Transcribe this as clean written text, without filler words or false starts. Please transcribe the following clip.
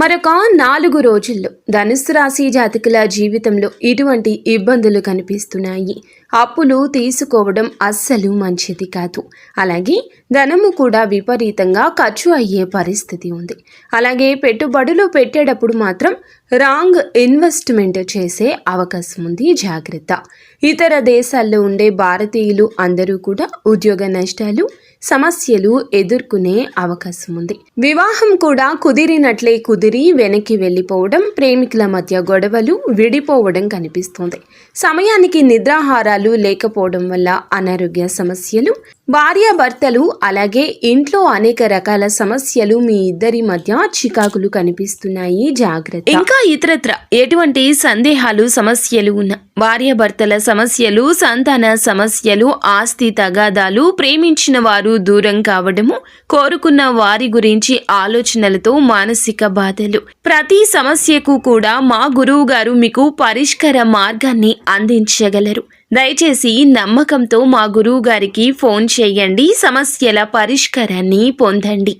మరొక 4 రోజుల్లో ధనుస్సు రాశి జాతకుల జీవితంలో ఇటువంటి ఇబ్బందులు కనిపిస్తున్నాయి. అప్పులు తీసుకోవడం అస్సలు మంచిది కాదు. అలాగే ధనము కూడా విపరీతంగా ఖర్చు అయ్యే పరిస్థితి ఉంది. అలాగే పెట్టుబడులు పెట్టేటప్పుడు మాత్రం రాంగ్ ఇన్వెస్ట్మెంట్ చేసే అవకాశం ఉంది. జాగ్రత్త. ఇతర దేశాల్లో ఉండే భారతీయులు అందరూ కూడా ఉద్యోగ నష్టాలు, సమస్యలు ఎదుర్కొనే అవకాశం ఉంది. వివాహం కూడా కుదిరినట్లే కుదిరి వెనక్కి వెళ్ళిపోవడం, ప్రేమికుల మధ్య గొడవలు, విడిపోవడం కనిపిస్తుంది. సమయానికి నిద్రాహారాలు లేకపోవడం వల్ల అనారోగ్య సమస్యలు, భార్యాభర్తలు, అలాగే ఇంట్లో అనేక రకాల సమస్యలు, మీ ఇద్దరి మధ్య చికాకులు కనిపిస్తున్నాయి. జాగ్రత్త. ఇంకా ఇతరత్ర ఎటువంటి సందేహాలు, సమస్యలు ఉన్న భార్యాభర్తల సమస్యలు, సంతాన సమస్యలు, ఆస్తి తగాదాలు, ప్రేమించిన వారు దూరం కావడము, కోరుకున్న వారి గురించి ఆలోచనలతో మానసిక బాధలు, ప్రతి సమస్యకు కూడా మా గురువు గారు మీకు పరిష్కార మార్గాన్ని అందించగలరు. దయచేసి నమ్మకంతో మా గురువు గారికి ఫోన్ చేయండి. సమస్యల పరిష్కారాన్ని పొందండి.